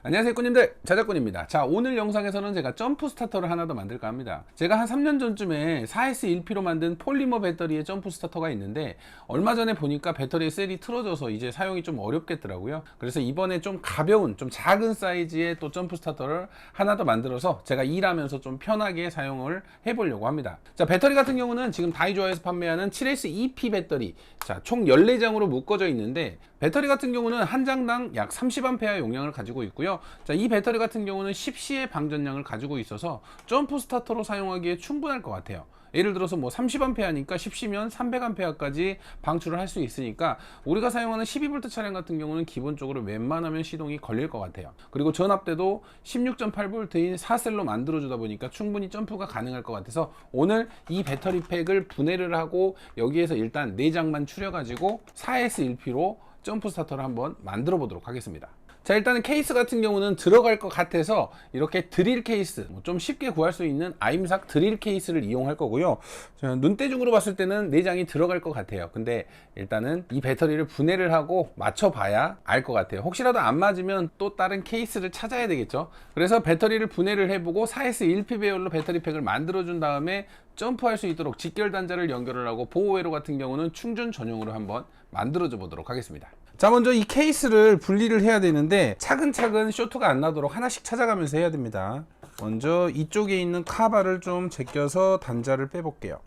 안녕하세요 꾸님들, 자작꾼입니다. 자, 오늘 영상에서는 제가 점프 스타터를 하나 더 만들까 합니다. 제가 한 3년 전쯤에 4S1P로 만든 폴리머 배터리의 점프 스타터가 있는데 얼마 전에 보니까 배터리의 셀이 틀어져서 이제 사용이 좀 어렵겠더라고요. 그래서 이번에 좀 가벼운, 좀 작은 사이즈의 또 점프 스타터를 하나 더 만들어서 제가 일하면서 좀 편하게 사용을 해보려고 합니다. 자, 배터리 같은 경우는 지금 다이조아에서 판매하는 7S2P 배터리, 자, 총 14장으로 묶어져 있는데 배터리 같은 경우는 한 장당 약 30A 용량을 가지고 있고요. 자, 이 배터리 같은 경우는 10C의 방전량을 가지고 있어서 점프 스타터로 사용하기에 충분할 것 같아요. 예를 들어서 뭐 30A니까 10C면 300A까지 방출을 할 수 있으니까 우리가 사용하는 12V 차량 같은 경우는 기본적으로 웬만하면 시동이 걸릴 것 같아요. 그리고 전압대도 16.8V인 4셀로 만들어주다 보니까 충분히 점프가 가능할 것 같아서 오늘 이 배터리 팩을 분해를 하고 여기에서 일단 4장만 추려가지고 4S1P로 점프 스타터를 한번 만들어 보도록 하겠습니다. 자, 일단은 케이스 같은 경우는 들어갈 것 같아서 이렇게 드릴 케이스, 좀 쉽게 구할 수 있는 아임삭 드릴 케이스를 이용할 거고요. 눈대중으로 봤을 때는 4장이 들어갈 것 같아요. 근데 일단은 이 배터리를 분해를 하고 맞춰봐야 알 것 같아요. 혹시라도 안 맞으면 또 다른 케이스를 찾아야 되겠죠. 그래서 배터리를 분해를 해보고 4S1P 배열로 배터리 팩을 만들어준 다음에 점프할 수 있도록 직결 단자를 연결을 하고 보호 회로 같은 경우는 충전 전용으로 한번 만들어줘 보도록 하겠습니다. 자, 먼저 이 케이스를 분리를 해야 되는데 차근차근 쇼트가 안 나도록 하나씩 찾아가면서 해야 됩니다. 먼저 이쪽에 있는 카바를 좀 제껴서 단자를 빼볼게요.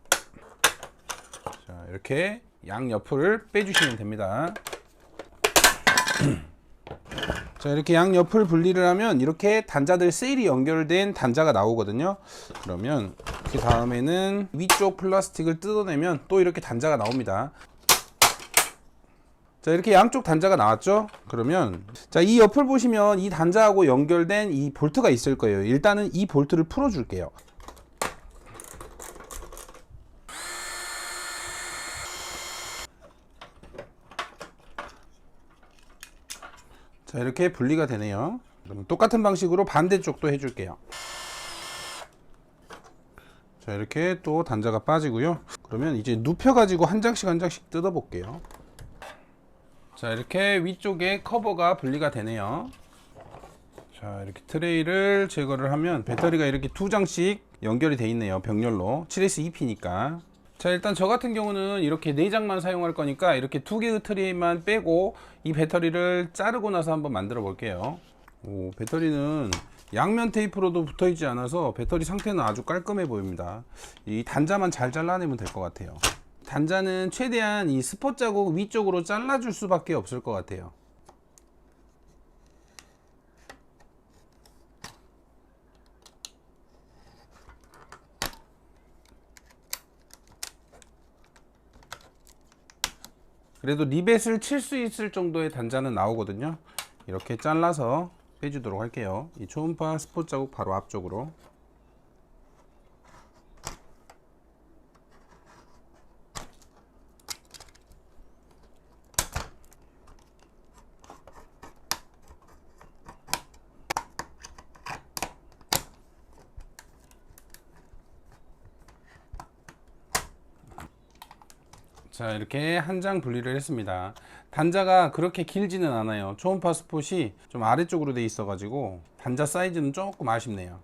자, 이렇게 양옆을 빼주시면 됩니다. 자, 이렇게 양옆을 분리를 하면 이렇게 단자들 셀이 연결된 단자가 나오거든요. 그러면 그 다음에는 위쪽 플라스틱을 뜯어내면 또 이렇게 단자가 나옵니다. 자, 이렇게 양쪽 단자가 나왔죠? 그러면 자, 이 옆을 보시면 이 단자하고 연결된 이 볼트가 있을 거예요. 일단은 이 볼트를 풀어 줄게요. 자, 이렇게 분리가 되네요. 그럼 똑같은 방식으로 반대쪽도 해줄게요. 자, 이렇게 또 단자가 빠지고요. 그러면 이제 눕혀가지고 한 장씩 뜯어 볼게요. 자, 이렇게 위쪽에 커버가 분리가 되네요. 자, 이렇게 트레이를 제거를 하면 배터리가 이렇게 2장씩 연결이 돼 있네요. 병렬로 7S2P니까. 자, 일단 저 같은 경우는 이렇게 4장만 사용할 거니까 이렇게 2개의 트레이만 빼고 이 배터리를 자르고 나서 한번 만들어 볼게요. 오, 배터리는 양면 테이프로도 붙어 있지 않아서 배터리 상태는 아주 깔끔해 보입니다. 이 단자만 잘 잘라내면 될 것 같아요. 단자는 최대한 이 스폿 자국 위쪽으로 잘라줄 수밖에 없을 것 같아요. 그래도 리벳을 칠 수 있을 정도의 단자는 나오거든요. 이렇게 잘라서 빼주도록 할게요. 이 초음파 스폿 자국 바로 앞쪽으로. 자, 이렇게 한 장 분리를 했습니다. 단자가 그렇게 길지는 않아요. 초음파 스폿이 좀 아래쪽으로 돼 있어 가지고 단자 사이즈는 조금 아쉽네요.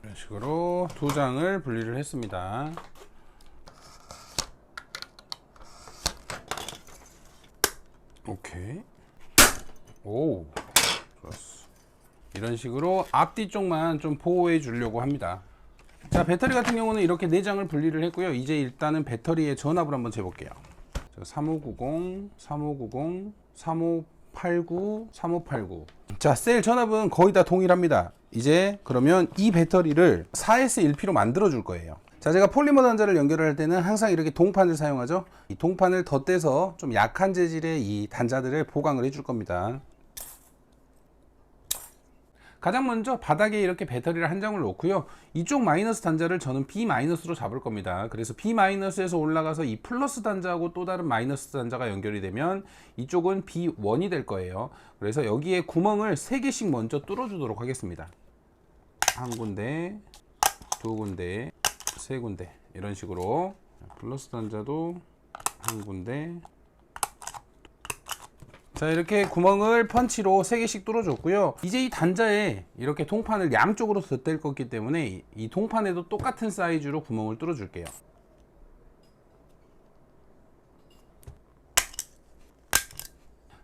이런 식으로 2장을 분리를 했습니다. 오케이. 오, 좋았어. 이런 식으로 앞뒤 쪽만 좀 보호해 주려고 합니다. 자, 배터리 같은 경우는 이렇게 4장을 분리를 했고요. 이제 일단은 배터리의 전압을 한번 재볼게요. 3590, 3590, 3589, 3589. 자, 셀 전압은 거의 다 동일합니다. 이제 그러면 이 배터리를 4S1P로 만들어 줄 거예요. 자, 제가 폴리머 단자를 연결할 때는 항상 이렇게 동판을 사용하죠. 이 동판을 덧대서 좀 약한 재질의 이 단자들을 보강을 해줄 겁니다. 가장 먼저 바닥에 이렇게 배터리를 한 장을 놓고요. 이쪽 마이너스 단자를 저는 B-로 잡을 겁니다. 그래서 B-에서 올라가서 이 플러스 단자하고 또 다른 마이너스 단자가 연결이 되면 이쪽은 B1이 될 거예요. 그래서 여기에 구멍을 3개씩 먼저 뚫어 주도록 하겠습니다. 한 군데, 두 군데, 세 군데, 이런 식으로 플러스 단자도 한 군데. 자, 이렇게 구멍을 펀치로 3개씩 뚫어줬고요. 이제 이 단자에 이렇게 통판을 양쪽으로 덧댈 거기 때문에 이 통판에도 똑같은 사이즈로 구멍을 뚫어줄게요.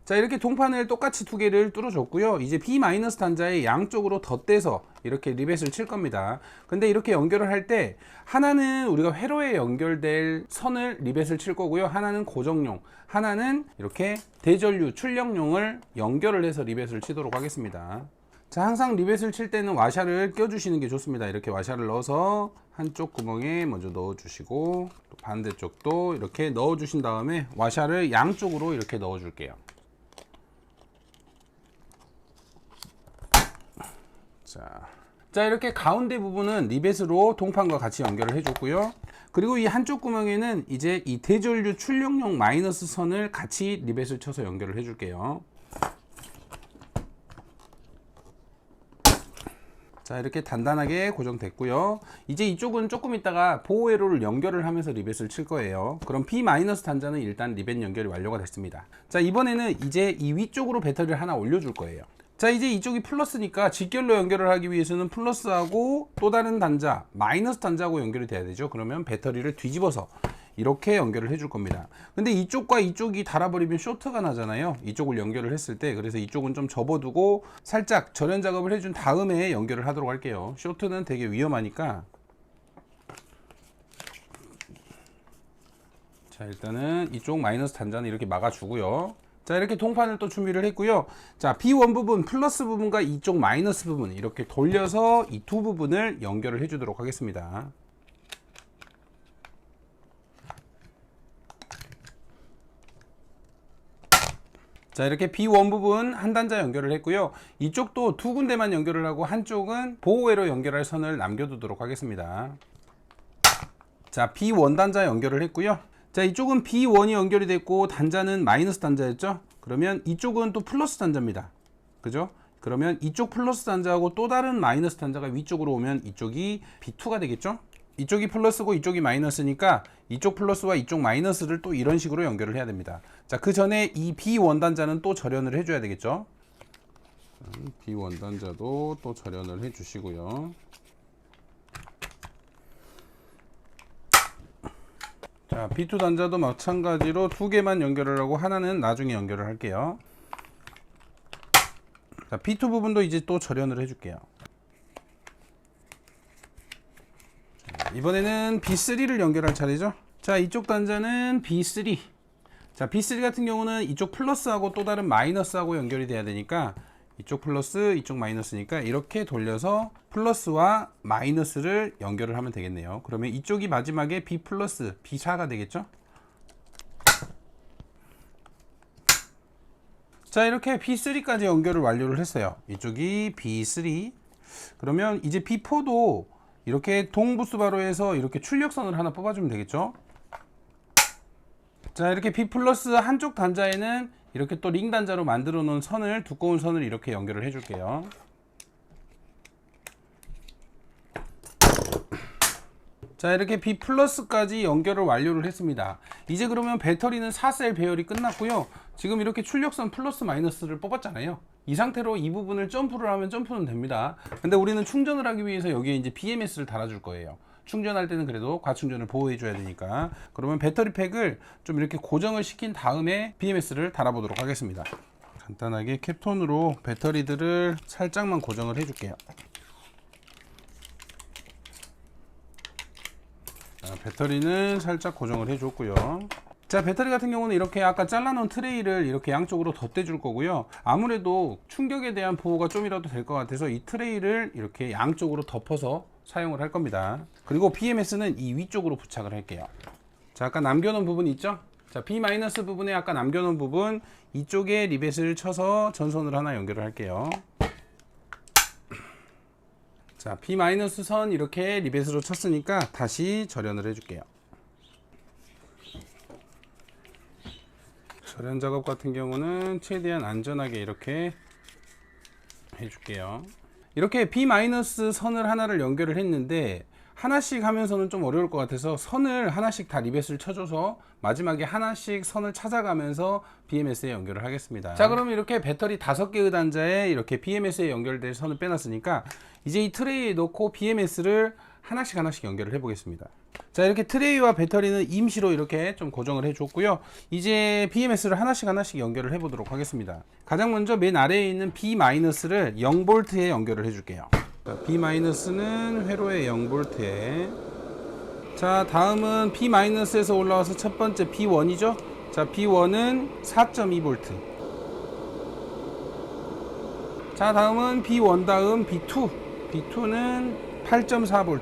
자, 이렇게 통판을 똑같이 2개를 뚫어줬고요. 이제 B- 단자에 양쪽으로 덧대서 이렇게 리벳을 칠 겁니다. 근데 이렇게 연결을 할 때 하나는 우리가 회로에 연결될 선을 리벳을 칠 거고요. 하나는 고정용, 하나는 이렇게 대전류 출력용을 연결을 해서 리벳을 치도록 하겠습니다. 자, 항상 리벳을 칠 때는 와샤를 껴주시는 게 좋습니다. 이렇게 와샤를 넣어서 한쪽 구멍에 먼저 넣어주시고, 또 반대쪽도 이렇게 넣어주신 다음에 와샤를 양쪽으로 이렇게 넣어줄게요. 자, 이렇게 가운데 부분은 리벳으로 통판과 같이 연결을 해줬고요. 그리고 이 한쪽 구멍에는 이제 이 대전류 출력용 마이너스 선을 같이 리벳을 쳐서 연결을 해줄게요. 자, 이렇게 단단하게 고정됐고요. 이제 이쪽은 조금 있다가 보호 회로를 연결을 하면서 리벳을 칠 거예요. 그럼 B- 단자는 일단 리벳 연결이 완료가 됐습니다. 자, 이번에는 이제 이 위쪽으로 배터리를 하나 올려줄 거예요. 자, 이제 이쪽이 플러스니까 직결로 연결을 하기 위해서는 플러스하고 또 다른 단자, 마이너스 단자하고 연결이 돼야 되죠. 그러면 배터리를 뒤집어서 이렇게 연결을 해줄 겁니다. 근데 이쪽과 이쪽이 닳아버리면 쇼트가 나잖아요. 이쪽을 연결을 했을 때. 그래서 이쪽은 좀 접어두고 살짝 절연 작업을 해준 다음에 연결을 하도록 할게요. 쇼트는 되게 위험하니까. 자, 일단은 이쪽 마이너스 단자는 이렇게 막아주고요. 자, 이렇게 통판을 또 준비를 했고요. 자, B1 부분 플러스 부분과 이쪽 마이너스 부분 이렇게 돌려서 이 두 부분을 연결을 해주도록 하겠습니다. 자, 이렇게 B1 부분 한 단자 연결을 했고요. 이쪽도 2군데만 연결을 하고 한쪽은 보호회로 연결할 선을 남겨두도록 하겠습니다. 자, B1 단자 연결을 했고요. 자, 이쪽은 B1이 연결이 됐고 단자는 마이너스 단자였죠. 그러면 이쪽은 또 플러스 단자입니다. 그죠? 그러면 이쪽 플러스 단자하고 또 다른 마이너스 단자가 위쪽으로 오면 이쪽이 B2가 되겠죠. 이쪽이 플러스고 이쪽이 마이너스니까 이쪽 플러스와 이쪽 마이너스를 또 이런 식으로 연결을 해야 됩니다. 자, 그 전에 이 B1 단자는 또 절연을 해줘야 되겠죠. B1 단자도 또 절연을 해주시고요. 자, B2 단자도 마찬가지로 2개만 연결을 하고 하나는 나중에 연결을 할게요. 자, B2 부분도 이제 또 절연을 해줄게요. 자, 이번에는 B3를 연결할 차례죠. 자, 이쪽 단자는 B3. 자, B3 같은 경우는 이쪽 플러스하고 또 다른 마이너스하고 연결이 돼야 되니까 이쪽 플러스, 이쪽 마이너스니까 이렇게 돌려서 플러스와 마이너스를 연결을 하면 되겠네요. 그러면 이쪽이 마지막에 B 플러스, B4가 되겠죠? 자, 이렇게 B3까지 연결을 완료를 했어요. 이쪽이 B3. 그러면 이제 B4도 이렇게 동부스바로에서 이렇게 출력선을 하나 뽑아주면 되겠죠? 자, 이렇게 B 플러스 한쪽 단자에는 이렇게 또 링 단자로 만들어 놓은 선을, 두꺼운 선을 이렇게 연결을 해 줄게요. 자, 이렇게 B 플러스까지 연결을 완료를 했습니다. 이제 그러면 배터리는 4셀 배열이 끝났고요. 지금 이렇게 출력선 플러스 마이너스를 뽑았잖아요. 이 상태로 이 부분을 점프를 하면 점프는 됩니다. 근데 우리는 충전을 하기 위해서 여기에 이제 BMS를 달아줄 거예요. 충전할 때는 그래도 과충전을 보호해 줘야 되니까. 그러면 배터리 팩을 좀 이렇게 고정을 시킨 다음에 BMS를 달아 보도록 하겠습니다. 간단하게 캡톤으로 배터리들을 살짝만 고정을 해 줄게요. 자, 배터리는 살짝 고정을 해 줬고요. 자, 배터리 같은 경우는 이렇게 아까 잘라놓은 트레이를 이렇게 양쪽으로 덧대 줄 거고요. 아무래도 충격에 대한 보호가 좀이라도 될 것 같아서 이 트레이를 이렇게 양쪽으로 덮어서 사용을 할 겁니다. 그리고 BMS는 이 위쪽으로 부착을 할게요. 자, 아까 남겨놓은 부분이 있죠? 자, B- 부분에 아까 남겨놓은 부분 이쪽에 리벳을 쳐서 전선을 하나 연결을 할게요. 자, B- 선 이렇게 리벳으로 쳤으니까 다시 절연을 해줄게요. 절연 작업 같은 경우는 최대한 안전하게 이렇게 해줄게요. 이렇게 B- 선을 하나를 연결을 했는데 하나씩 하면서는 좀 어려울 것 같아서 선을 하나씩 다 리벳을 쳐줘서 마지막에 하나씩 선을 찾아가면서 BMS에 연결을 하겠습니다. 자, 그러면 이렇게 배터리 5개의 단자에 이렇게 BMS에 연결될 선을 빼놨으니까 이제 이 트레이에 넣고 BMS를 하나씩 연결을 해 보겠습니다. 자, 이렇게 트레이와 배터리는 임시로 이렇게 좀 고정을 해 줬고요. 이제 BMS를 하나씩 연결을 해 보도록 하겠습니다. 가장 먼저 맨 아래에 있는 B-를 0V에 연결을 해 줄게요. B-는 회로의 0V에, 자, 다음은 B-에서 올라와서 첫 번째 B1이죠. 자, B1은 4.2V. 자, 다음은 B1 다음 B2. B2는 8.4V.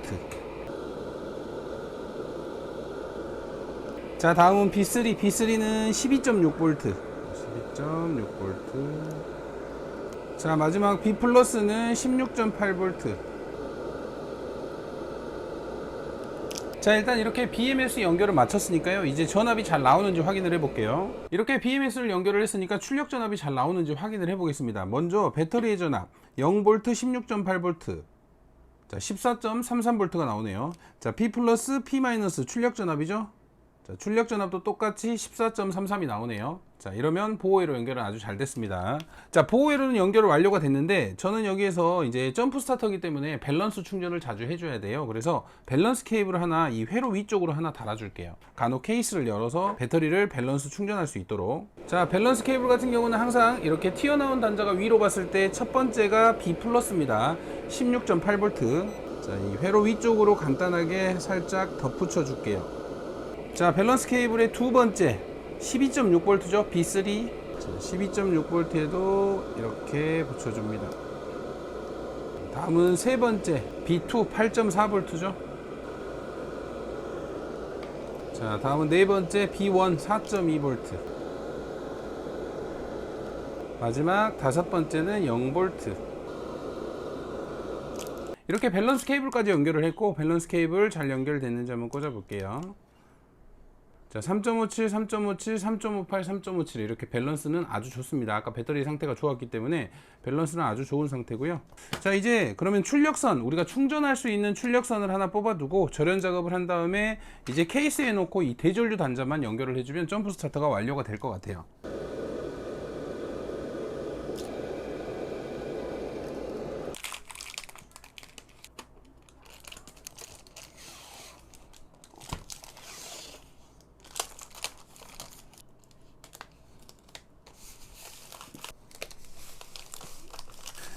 자, 다음은 B3. B3는 12.6V. 12.6V. 자, 마지막 B 플러스는 16.8V. 자, 일단 이렇게 BMS 연결을 마쳤으니까요, 이제 전압이 잘 나오는지 확인을 해 볼게요. 이렇게 BMS를 연결을 했으니까 출력 전압이 잘 나오는지 확인을 해 보겠습니다. 먼저 배터리의 전압 0V 16.8V. 자, 14.33V가 나오네요. 자, B 플러스 P 마이너스 출력 전압이죠. 자, 출력 전압도 똑같이 14.33이 나오네요. 자, 이러면 보호회로 연결은 아주 잘 됐습니다. 자, 보호회로는 연결 완료가 됐는데 저는 여기에서 이제 점프 스타터이기 때문에 밸런스 충전을 자주 해줘야 돼요. 그래서 밸런스 케이블을 하나 이 회로 위쪽으로 하나 달아줄게요. 간혹 케이스를 열어서 배터리를 밸런스 충전할 수 있도록. 자, 밸런스 케이블 같은 경우는 항상 이렇게 튀어나온 단자가 위로 봤을 때 첫 번째가 B 플러스입니다. 16.8V. 자, 이 회로 위쪽으로 간단하게 살짝 덧붙여 줄게요. 자, 밸런스 케이블의 두 번째 12.6V죠. B3. 12.6V에도 이렇게 붙여줍니다. 다음은 세 번째 B2 8.4V죠. 자, 다음은 네 번째 B1 4.2V. 마지막 다섯 번째는 0V. 이렇게 밸런스 케이블까지 연결을 했고, 밸런스 케이블 잘 연결됐는지 한번 꽂아 볼게요. 자, 3.57, 3.57, 3.58, 3.57 이렇게 밸런스는 아주 좋습니다. 아까 배터리 상태가 좋았기 때문에 밸런스는 아주 좋은 상태고요. 자, 이제 그러면 출력선, 우리가 충전할 수 있는 출력선을 하나 뽑아두고 절연 작업을 한 다음에 이제 케이스에 놓고 이 대전류 단자만 연결을 해주면 점프 스타터가 완료가 될 것 같아요.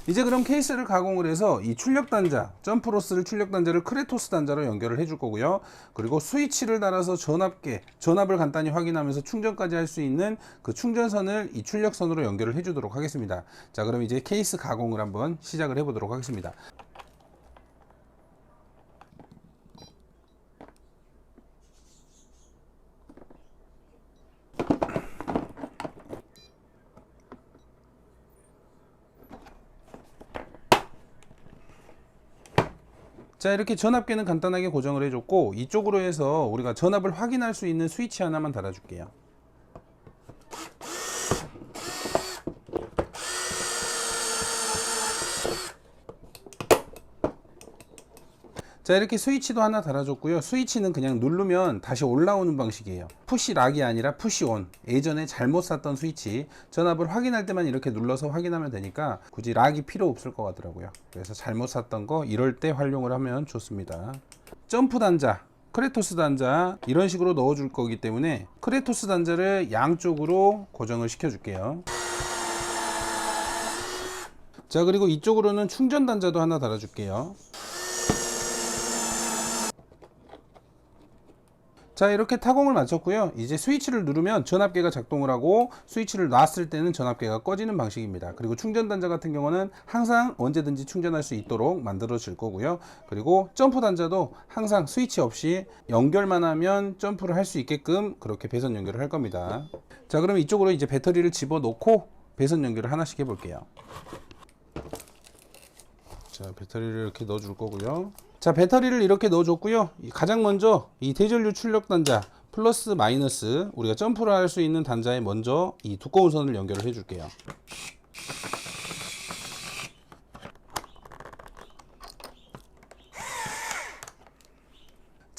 이제 그럼 케이스를 가공을 해서 이 출력 단자, 점프로스를 출력 단자를 크레토스 단자로 연결을 해줄 거고요. 그리고 스위치를 달아서 전압을 간단히 확인하면서 충전까지 할 수 있는 그 충전선을 이 출력선으로 연결을 해주도록 하겠습니다. 자, 그럼 이제 케이스 가공을 한번 시작을 해보도록 하겠습니다. 자, 이렇게 전압계는 간단하게 고정을 해줬고, 이쪽으로 해서 우리가 전압을 확인할 수 있는 스위치 하나만 달아줄게요. 자, 이렇게 스위치도 하나 달아줬고요. 스위치는 그냥 누르면 다시 올라오는 방식이에요. 푸시 락이 아니라 푸시 온. 예전에 잘못 샀던 스위치, 전압을 확인할 때만 이렇게 눌러서 확인하면 되니까 굳이 락이 필요 없을 것 같더라고요. 그래서 잘못 샀던 거 이럴 때 활용을 하면 좋습니다. 점프 단자, 크레토스 단자 이런 식으로 넣어줄 거기 때문에 크레토스 단자를 양쪽으로 고정을 시켜줄게요. 자, 그리고 이쪽으로는 충전 단자도 하나 달아줄게요. 자, 이렇게 타공을 마쳤고요. 이제 스위치를 누르면 전압계가 작동을 하고 스위치를 놨을 때는 전압계가 꺼지는 방식입니다. 그리고 충전 단자 같은 경우는 항상 언제든지 충전할 수 있도록 만들어질 거고요. 그리고 점프 단자도 항상 스위치 없이 연결만 하면 점프를 할 수 있게끔 그렇게 배선 연결을 할 겁니다. 자, 그럼 이쪽으로 이제 배터리를 집어넣고 배선 연결을 하나씩 해볼게요. 자, 배터리를 이렇게 넣어줄 거고요. 자, 배터리를 이렇게 넣어줬고요. 가장 먼저 이 대전류 출력 단자 플러스 마이너스 우리가 점프를 할 수 있는 단자에 먼저 이 두꺼운 선을 연결을 해줄게요.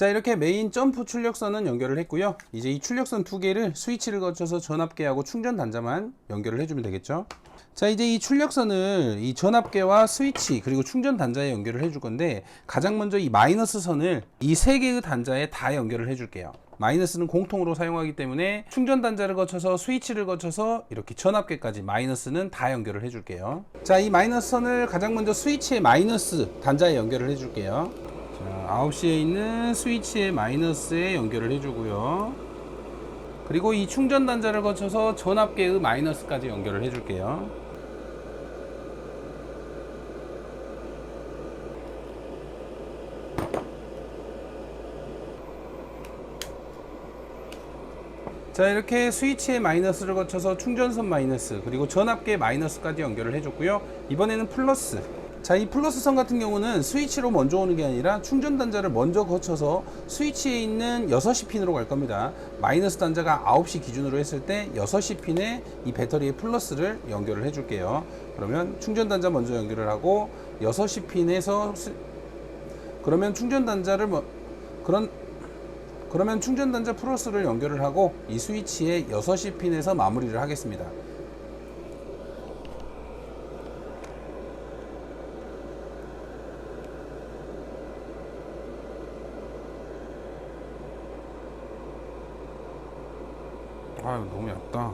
자, 이렇게 메인 점프 출력선은 연결을 했고요. 이제 이 출력선 두 개를 스위치를 거쳐서 전압계하고 충전 단자만 연결을 해주면 되겠죠. 자, 이제 이 출력선을 이 전압계와 스위치 그리고 충전 단자에 연결을 해줄 건데, 가장 먼저 이 마이너스 선을 이 세 개의 단자에 다 연결을 해줄게요. 마이너스는 공통으로 사용하기 때문에 충전 단자를 거쳐서 스위치를 거쳐서 이렇게 전압계까지 마이너스는 다 연결을 해줄게요. 자, 이 마이너스 선을 가장 먼저 스위치의 마이너스 단자에 연결을 해줄게요. 자, 9시에 있는 스위치의 마이너스에 연결을 해주고요. 그리고 이 충전 단자를 거쳐서 전압계의 마이너스까지 연결을 해줄게요. 자, 이렇게 스위치의 마이너스를 거쳐서 충전선 마이너스 그리고 전압계 마이너스까지 연결을 해줬고요. 이번에는 플러스. 자, 이 플러스 선 같은 경우는 스위치로 먼저 오는 게 아니라 충전 단자를 먼저 거쳐서 스위치에 있는 6시 핀으로 갈 겁니다. 마이너스 단자가 9시 기준으로 했을 때 6시 핀에 이 배터리의 플러스를 연결을 해줄게요. 그러면 충전 단자 먼저 연결을 하고 6시 핀에서 그러면 충전 단자 플러스를 연결을 하고 이 스위치의 6시 핀에서 마무리를 하겠습니다. 아유, 너무 얇다.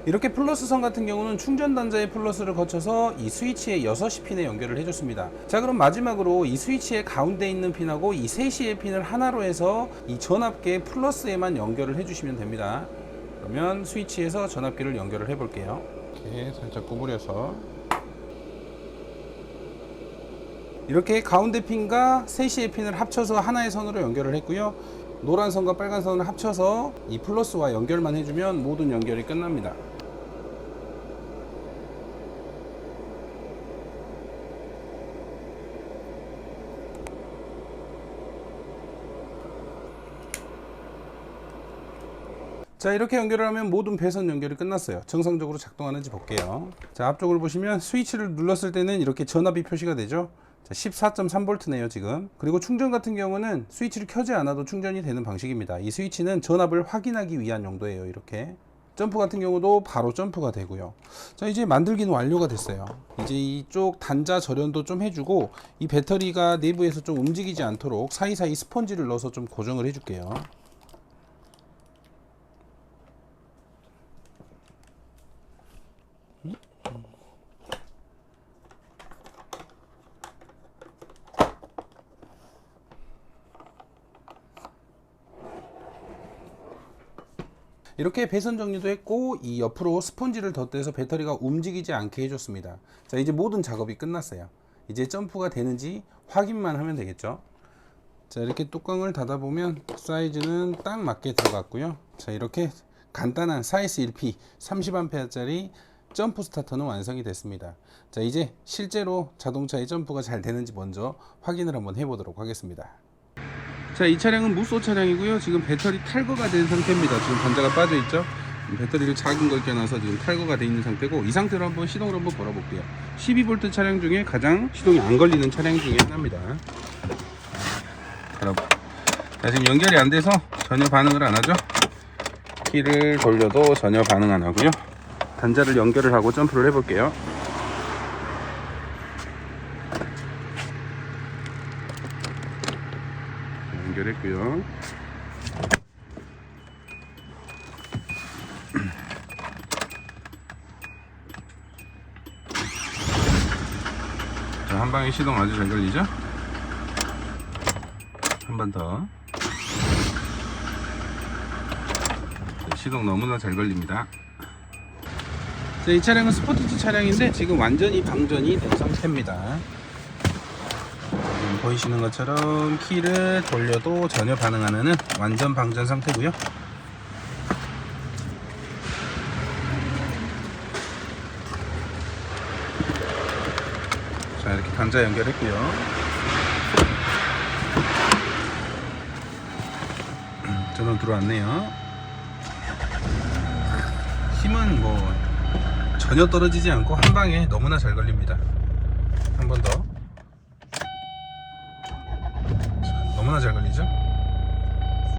이렇게 플러스 선 같은 경우는 충전 단자의 플러스를 거쳐서 이 스위치의 6시 핀에 연결을 해줬습니다. 자, 그럼 마지막으로 이 스위치의 가운데 있는 핀하고 이 3시의 핀을 하나로 해서 이 전압계 플러스에만 연결을 해주시면 됩니다. 그러면 스위치에서 전압계를 연결을 해 볼게요. 이렇게 살짝 구부려서 이렇게 가운데 핀과 3시의 핀을 합쳐서 하나의 선으로 연결을 했고요. 노란 선과 빨간 선을 합쳐서 이 플러스와 연결만 해주면 모든 연결이 끝납니다. 자, 이렇게 연결을 하면 모든 배선 연결이 끝났어요. 정상적으로 작동하는지 볼게요. 자, 앞쪽을 보시면 스위치를 눌렀을 때는 이렇게 전압이 표시가 되죠. 14.3V네요 지금. 그리고 충전 같은 경우는 스위치를 켜지 않아도 충전이 되는 방식입니다. 이 스위치는 전압을 확인하기 위한 용도예요. 이렇게 점프 같은 경우도 바로 점프가 되고요. 자, 이제 만들기는 완료가 됐어요. 이제 이쪽 단자 절연도 좀 해주고 이 배터리가 내부에서 좀 움직이지 않도록 사이사이 스펀지를 넣어서 좀 고정을 해줄게요. 이렇게 배선 정리도 했고 이 옆으로 스펀지를 덧대서 배터리가 움직이지 않게 해줬습니다. 자, 이제 모든 작업이 끝났어요. 이제 점프가 되는지 확인만 하면 되겠죠. 자, 이렇게 뚜껑을 닫아보면 사이즈는 딱 맞게 들어갔고요. 자, 이렇게 간단한 4S1P 30A짜리 점프 스타터는 완성이 됐습니다. 자, 이제 실제로 자동차의 점프가 잘 되는지 먼저 확인을 한번 해보도록 하겠습니다. 자, 이 차량은 무쏘 차량이고요. 지금 배터리 탈거가 된 상태입니다. 지금 단자가 빠져 있죠. 배터리를 작은 걸 껴놔서 지금 탈거가 돼 있는 상태고, 이 상태로 한번 시동을 한번 걸어볼게요. 12V 차량 중에 가장 시동이 안 걸리는 차량 중에 하나입니다. 여러분, 자, 지금 연결이 안 돼서 전혀 반응을 안 하죠. 키를 돌려도 전혀 반응 안 하고요. 단자를 연결을 하고 점프를 해볼게요. 연결했고요. 자, 한 방에 시동 아주 잘 걸리죠? 한 번 더. 자, 시동 너무나 잘 걸립니다. 자, 이 차량은 스포티지 차량인데 지금 완전히 방전이 된 상태입니다. 보이시는 것처럼 키를 돌려도 전혀 반응 안 하는 완전 방전 상태고요. 자, 이렇게 단자 연결했고요. 자동 들어왔네요. 힘은 뭐 전혀 떨어지지 않고 한 방에 너무나 잘 걸립니다. 한 번 더. 너무나 잘 걸리죠?